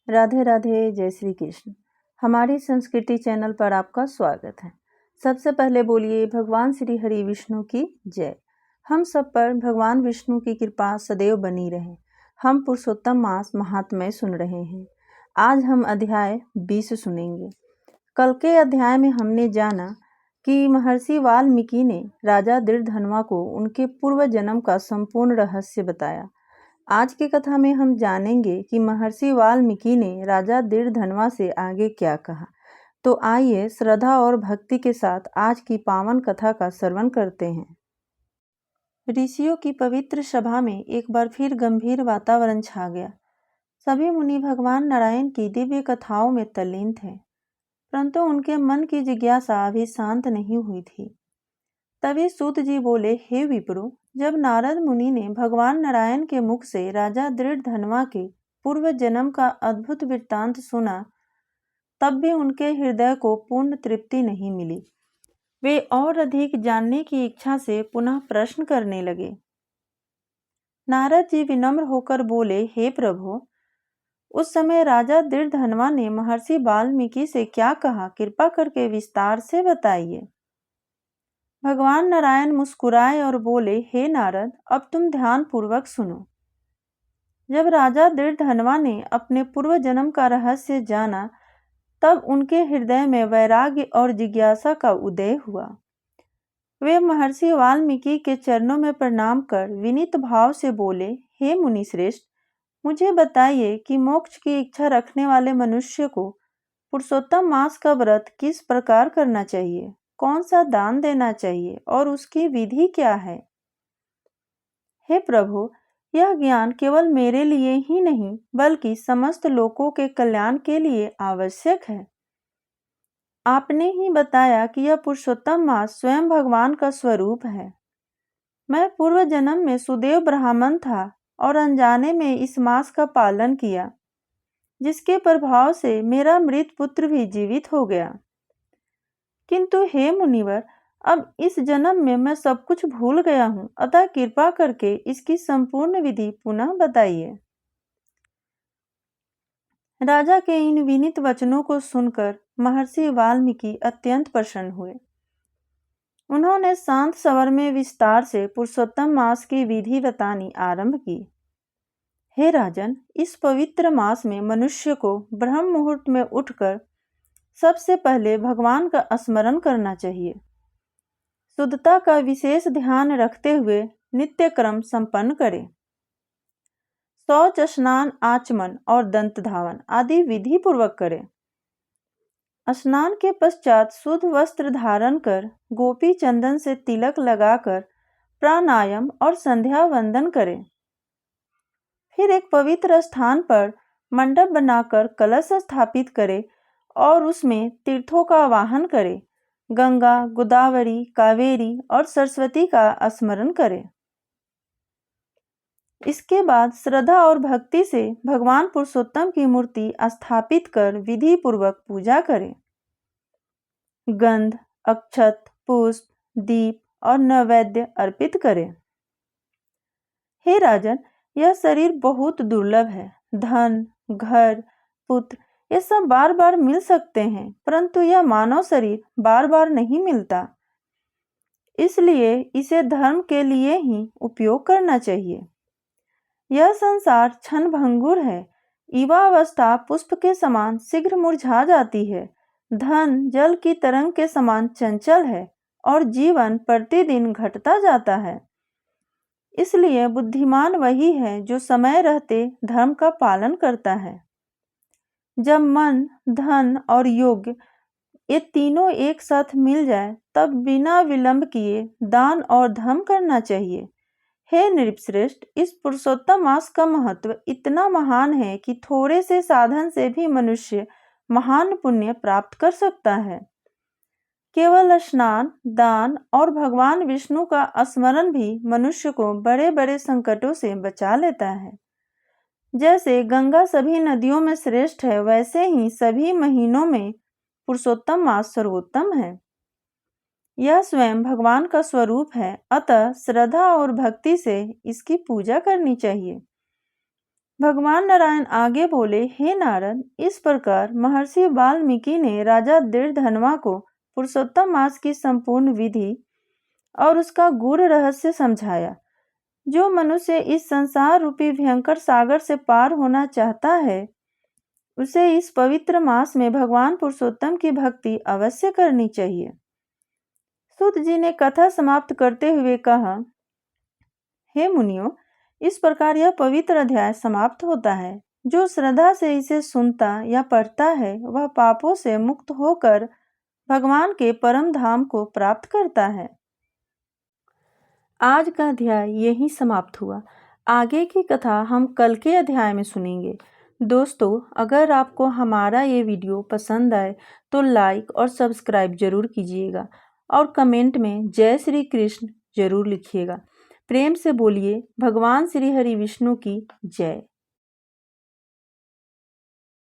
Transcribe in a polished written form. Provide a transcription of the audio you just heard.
राधे राधे, जय श्री कृष्ण। हमारी संस्कृति चैनल पर आपका स्वागत है। सबसे पहले बोलिए भगवान श्री हरि विष्णु की जय। हम सब पर भगवान विष्णु की कृपा सदैव बनी रहे। हम पुरुषोत्तम मास महात्म्य सुन रहे हैं। आज हम अध्याय 20 सुनेंगे। कल के अध्याय में हमने जाना कि महर्षि वाल्मीकि ने राजा दृढ़धनवा को उनके पूर्व जन्म का संपूर्ण रहस्य बताया। आज की कथा में हम जानेंगे कि महर्षि वाल्मीकि ने राजा दृढ़धनवा से आगे क्या कहा। तो आइए श्रद्धा और भक्ति के साथ आज की पावन कथा का श्रवण करते हैं। ऋषियों की पवित्र सभा में एक बार फिर गंभीर वातावरण छा गया। सभी मुनि भगवान नारायण की दिव्य कथाओं में तल्लीन थे, परंतु उनके मन की जिज्ञासा अभी शांत नहीं हुई थी। तभी सूत जी बोले, हे विप्रो, जब नारद मुनि ने भगवान नारायण के मुख से राजा दृढ़धनवा के पूर्व जन्म का अद्भुत वृत्तांत सुना, तब भी उनके हृदय को पूर्ण तृप्ति नहीं मिली। वे और अधिक जानने की इच्छा से पुनः प्रश्न करने लगे। नारद जी विनम्र होकर बोले, हे प्रभु, उस समय राजा दृढ़धनवा ने महर्षि वाल्मीकि से क्या कहा, कृपा करके विस्तार से बताइए। भगवान नारायण मुस्कुराए और बोले, हे नारद, अब तुम ध्यान पूर्वक सुनो। जब राजा दृढ़धनवा ने अपने पूर्व जन्म का रहस्य जाना, तब उनके हृदय में वैराग्य और जिज्ञासा का उदय हुआ। वे महर्षि वाल्मीकि के चरणों में प्रणाम कर विनीत भाव से बोले, हे मुनिश्रेष्ठ, मुझे बताइए कि मोक्ष की इच्छा रखने वाले मनुष्य को पुरुषोत्तम मास का व्रत किस प्रकार करना चाहिए, कौन सा दान देना चाहिए और उसकी विधि क्या है। हे प्रभु, यह ज्ञान केवल मेरे लिए ही नहीं बल्कि समस्त लोगों के कल्याण के लिए आवश्यक है। आपने ही बताया कि यह पुरुषोत्तम मास स्वयं भगवान का स्वरूप है। मैं पूर्व जन्म में सुदेव ब्राह्मण था और अनजाने में इस मास का पालन किया, जिसके प्रभाव से मेरा मृत पुत्र भी जीवित हो गया। किंतु हे मुनिवर, अब इस जन्म में मैं सब कुछ भूल गया हूँ, अतः कृपा करके इसकी संपूर्ण विधि पुनः बताइए। राजा के इन विनीत वचनों को सुनकर महर्षि वाल्मीकि अत्यंत प्रसन्न हुए। उन्होंने शांत स्वर में विस्तार से पुरुषोत्तम मास की विधि बतानी आरंभ की। हे राजन, इस पवित्र मास में मनुष्य को ब्रह्म मुहूर्त में उठकर सबसे पहले भगवान का स्मरण करना चाहिए। शुद्धता का विशेष ध्यान रखते हुए नित्य क्रम संपन्न करें। शौच, स्नान, आचमन और दंत धावन आदि विधि पूर्वक करें। स्नान के पश्चात शुद्ध वस्त्र धारण कर गोपी चंदन से तिलक लगाकर प्राणायाम और संध्या वंदन करें। फिर एक पवित्र स्थान पर मंडप बनाकर कलश स्थापित करें और उसमें तीर्थों का आवाहन करें। गंगा, गोदावरी, कावेरी और सरस्वती का स्मरण करें। इसके बाद श्रद्धा और भक्ति से भगवान पुरुषोत्तम की मूर्ति स्थापित कर विधि पूर्वक पूजा करें। गंध, अक्षत, पुष्प, दीप और नैवेद्य अर्पित करें। हे राजन, यह शरीर बहुत दुर्लभ है। धन, घर, पुत्र ये सब बार बार मिल सकते हैं, परंतु यह मानव शरीर बार बार नहीं मिलता। इसलिए इसे धर्म के लिए ही उपयोग करना चाहिए। यह संसार क्षणभंगुर है। युवावस्था पुष्प के समान शीघ्र मुरझा जाती है। धन जल की तरंग के समान चंचल है और जीवन प्रतिदिन घटता जाता है। इसलिए बुद्धिमान वही है जो समय रहते धर्म का पालन करता है। जब मन, धन और योग ये तीनों एक साथ मिल जाए, तब बिना विलंब किए दान और धर्म करना चाहिए। हे नृपश्रेष्ठ, इस पुरुषोत्तम मास का महत्व इतना महान है कि थोड़े से साधन से भी मनुष्य महान पुण्य प्राप्त कर सकता है। केवल स्नान, दान और भगवान विष्णु का स्मरण भी मनुष्य को बड़े बड़े संकटों से बचा लेता है। जैसे गंगा सभी नदियों में श्रेष्ठ है, वैसे ही सभी महीनों में पुरुषोत्तम मास सर्वोत्तम है। यह स्वयं भगवान का स्वरूप है, अतः श्रद्धा और भक्ति से इसकी पूजा करनी चाहिए। भगवान नारायण आगे बोले, हे नारद, इस प्रकार महर्षि वाल्मीकि ने राजा दृढ़धनवा को पुरुषोत्तम मास की संपूर्ण विधि और उसका गूढ़ रहस्य समझाया। जो मनुष्य इस संसार रूपी भयंकर सागर से पार होना चाहता है, उसे इस पवित्र मास में भगवान पुरुषोत्तम की भक्ति अवश्य करनी चाहिए। सूत जी ने कथा समाप्त करते हुए कहा, हे मुनियों, इस प्रकार यह पवित्र अध्याय समाप्त होता है। जो श्रद्धा से इसे सुनता या पढ़ता है, वह पापों से मुक्त होकर भगवान के परम धाम को प्राप्त करता है। आज का अध्याय यही समाप्त हुआ। आगे की कथा हम कल के अध्याय में सुनेंगे। दोस्तों, अगर आपको हमारा ये वीडियो पसंद आए तो लाइक और सब्सक्राइब जरूर कीजिएगा और कमेंट में जय श्री कृष्ण जरूर लिखिएगा। प्रेम से बोलिए, भगवान श्री हरि विष्णु की जय।